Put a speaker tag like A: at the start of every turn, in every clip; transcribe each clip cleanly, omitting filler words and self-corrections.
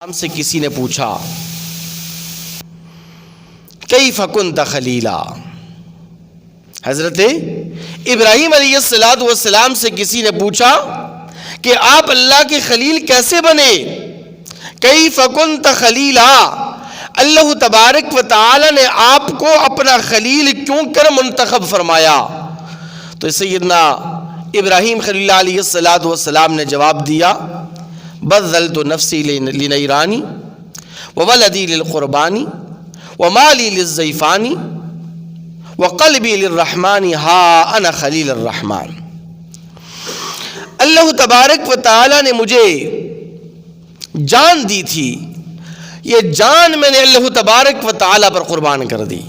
A: ہم سے کسی نے پوچھا کیف کنت خلیلا، حضرت ابراہیم علیہ السلام سے کسی نے پوچھا کہ آپ اللہ کے خلیل کیسے بنے؟ کیف کنت خلیلا، اللہ تبارک و تعالی نے آپ کو اپنا خلیل کیوں کر منتخب فرمایا؟ تو سیدنا ابراہیم خلیل اللہ علیہ السلام نے جواب دیا، بذلت نفسی لنیرانی وولدی للقربانی ومالی للزیفانی وقلبی للرحمن ہا انا خلیل الرحمن۔ اللہ تبارک و تعالی نے مجھے جان دی تھی، یہ جان میں نے اللہ تبارک و تعالی پر قربان کر دی۔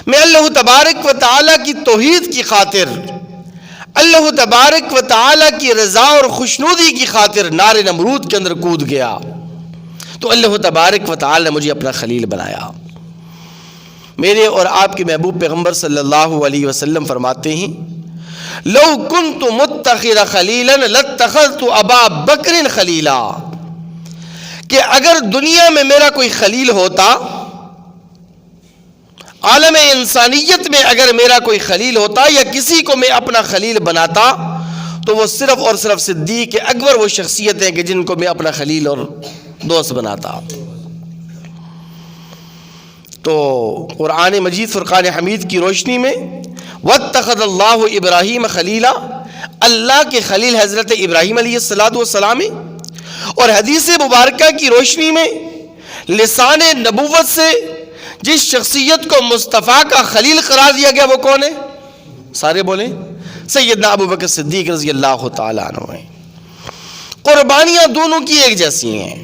A: میں اللہ تبارک و تعالی کی توحید کی خاطر، اللہ تبارک و تعالی کی رضا اور خوشنودی کی خاطر نار نمرود کے اندر کود گیا، تو اللہ تبارک و تعالی نے مجھے اپنا خلیل بنایا۔ میرے اور آپ کے محبوب پیغمبر صلی اللہ علیہ وسلم فرماتے ہیں، لو کنت متخذ خلیلا لاتخذت ابا بکر خلیلا، کہ اگر دنیا میں میرا کوئی خلیل ہوتا، عالم انسانیت میں اگر میرا کوئی خلیل ہوتا یا کسی کو میں اپنا خلیل بناتا، تو وہ صرف اور صرف صدیق اکبر وہ شخصیت ہیں کہ جن کو میں اپنا خلیل اور دوست بناتا۔ تو قرآن مجید فرقان حمید کی روشنی میں واتخذ اللہ ابراہیم خلیلا، اللہ کے خلیل حضرت ابراہیم علیہ السلام، اور حدیث مبارکہ کی روشنی میں لسان نبوت سے جس شخصیت کو مصطفیٰ کا خلیل قرار دیا گیا وہ کون ہے؟ سارے بولیں، سیدنا ابو بکر صدیق رضی اللہ تعالیٰ عنہ ہیں۔ قربانیاں دونوں کی ایک جیسی ہیں۔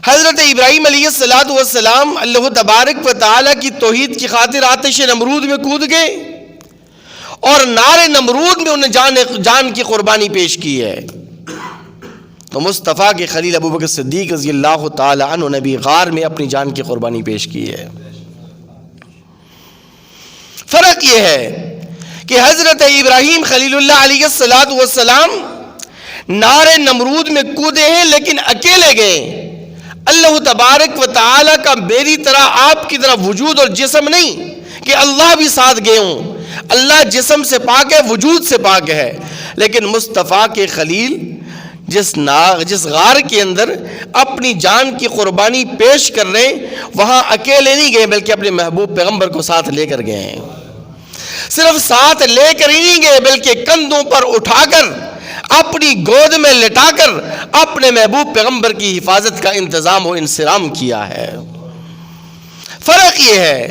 A: حضرت ابراہیم علیہ السلام اللہ تبارک و تعالیٰ کی توحید کی خاطر آتش نمرود میں کود گئے، اور نار نمرود میں انہیں جان کی قربانی پیش کی ہے۔ تو مصطفیٰ کے خلیل ابو بکر صدیق رضی اللہ تعالی عنہ نے بھی غار میں اپنی جان کی قربانی پیش کی ہے۔ فرق یہ ہے کہ حضرت ابراہیم خلیل اللہ علیہ السلام نار نمرود میں کودے ہیں لیکن اکیلے گئے۔ اللہ تبارک و تعالی کا میری طرح آپ کی طرح وجود اور جسم نہیں کہ اللہ بھی ساتھ گئے ہوں، اللہ جسم سے پاک ہے، وجود سے پاک ہے، لیکن مصطفیٰ کے خلیل جس غار کے اندر اپنی جان کی قربانی پیش کر رہے ہیں، وہاں اکیلے نہیں گئے بلکہ اپنے محبوب پیغمبر کو ساتھ لے کر گئے ہیں۔ صرف ساتھ لے کر ہی نہیں گئے بلکہ کندھوں پر اٹھا کر، اپنی گود میں لٹا کر اپنے محبوب پیغمبر کی حفاظت کا انتظام و انصرام کیا ہے۔ فرق یہ ہے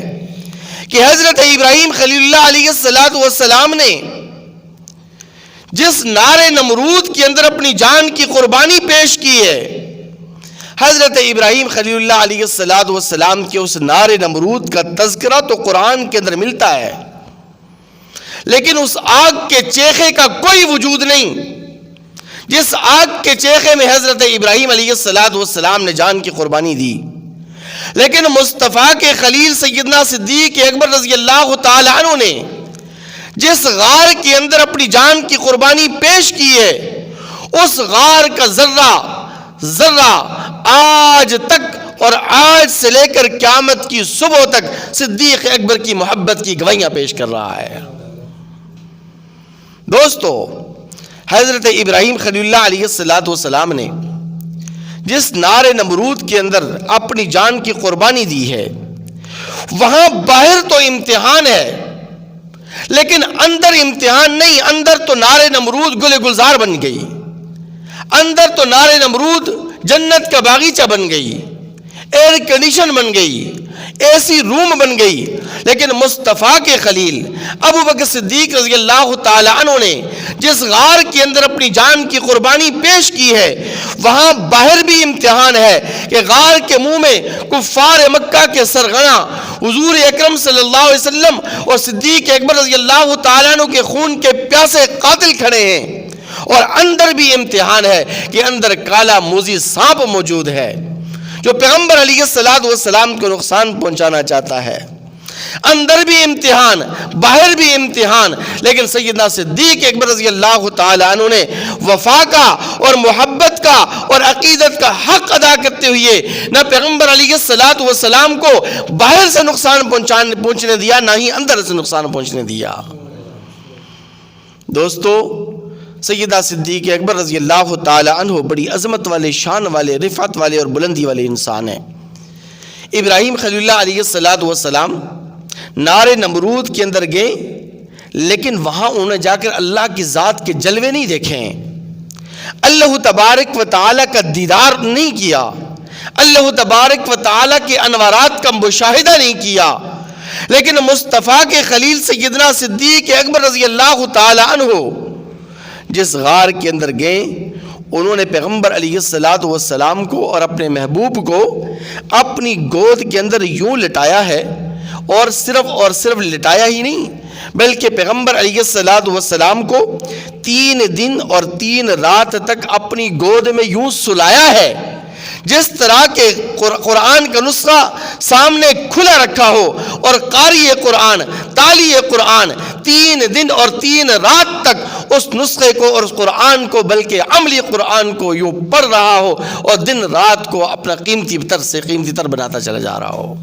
A: کہ حضرت ابراہیم خلیل اللہ علیہ السلام نے جس نار نمرود کے اندر اپنی جان کی قربانی پیش کی ہے، حضرت ابراہیم خلیل اللہ علیہ السلام کے اس نار نمرود کا تذکرہ تو قرآن کے اندر ملتا ہے، لیکن اس آگ کے چیخے کا کوئی وجود نہیں جس آگ کے چیخے میں حضرت ابراہیم علیہ السلام نے جان کی قربانی دی۔ لیکن مصطفیٰ کے خلیل سیدنا صدیق اکبر رضی اللہ تعالی عنہ نے جس غار کے اندر اپنی جان کی قربانی پیش کی ہے، اس غار کا ذرہ آج تک اور آج سے لے کر قیامت کی صبح تک صدیق اکبر کی محبت کی گواہیاں پیش کر رہا ہے۔ دوستو، حضرت ابراہیم خلیل اللہ علیہ السلام نے جس نار نمرود کے اندر اپنی جان کی قربانی دی ہے، وہاں باہر تو امتحان ہے لیکن اندر امتحان نہیں۔ اندر تو نار نمرود گل گلزار بن گئی، اندر تو نار نمرود جنت کا باغیچہ بن گئی، ایئر کنڈیشن بن گئی، اے سی روم بن گئی، لیکن مصطفیٰ کے خلیل ابو بکر صدیق رضی اللہ تعالی عنہ نے جس غار کے اندر اپنی جان کی قربانی پیش کی ہے، وہاں باہر بھی امتحان ہے کہ غار کے منہ میں کفار مکہ کے سرغنہ حضور اکرم صلی اللہ علیہ وسلم اور صدیق اکبر رضی اللہ تعالیٰ عنہ کے خون کے پیاسے قاتل کھڑے ہیں، اور اندر بھی امتحان ہے کہ اندر کالا موذی سانپ موجود ہے جو پیغمبر علیہ السلام کو نقصان پہنچانا چاہتا ہے۔ اندر بھی امتحان، باہر بھی امتحان، لیکن سیدنا صدیق اکبر رضی اللہ تعالی عنہ نے وفا کا اور محبت کا اور عقیدت کا حق ادا کرتے ہوئے نہ پیغمبر علیہ الصلوۃ والسلام کو باہر سے نقصان پہنچنے دیا، نہ ہی اندر سے نقصان پہنچنے دیا۔ دوستو، سیدہ صدیق اکبر رضی اللہ تعالی عنہ بڑی عظمت والے، شان والے، رفعت والے اور بلندی والے انسان ہیں۔ ابراہیم خلیل اللہ علیہ السلام نار نمرود کے اندر گئے، لیکن وہاں انہوں نے جا کر اللہ کی ذات کے جلوے نہیں دیکھے، اللہ تبارک و تعالی کا دیدار نہیں کیا، اللہ تبارک و تعالی کے انوارات کا مشاہدہ نہیں کیا، لیکن مصطفیٰ کے خلیل سیدنا صدیق اکبر رضی اللہ تعالی عنہ جس غار کے اندر گئے، انہوں نے پیغمبر علیہ السلام کو اور اپنے محبوب کو اپنی گود کے اندر یوں لٹایا ہے، اور صرف لٹایا ہی نہیں، بلکہ پیغمبر علیہ السلام کو 3 دن اور 3 رات تک اپنی گود میں یوں سلایا ہے جس طرح کے قرآن کا نسخہ سامنے کھلا رکھا ہو، اور قاری قرآن، تالی قرآن 3 دن اور 3 رات تک اس نسخے کو اور اس قرآن کو، بلکہ عملی قرآن کو یوں پڑھ رہا ہو، اور دن رات کو اپنا قیمتی تر سے قیمتی تر بناتا چلا جا رہا ہو۔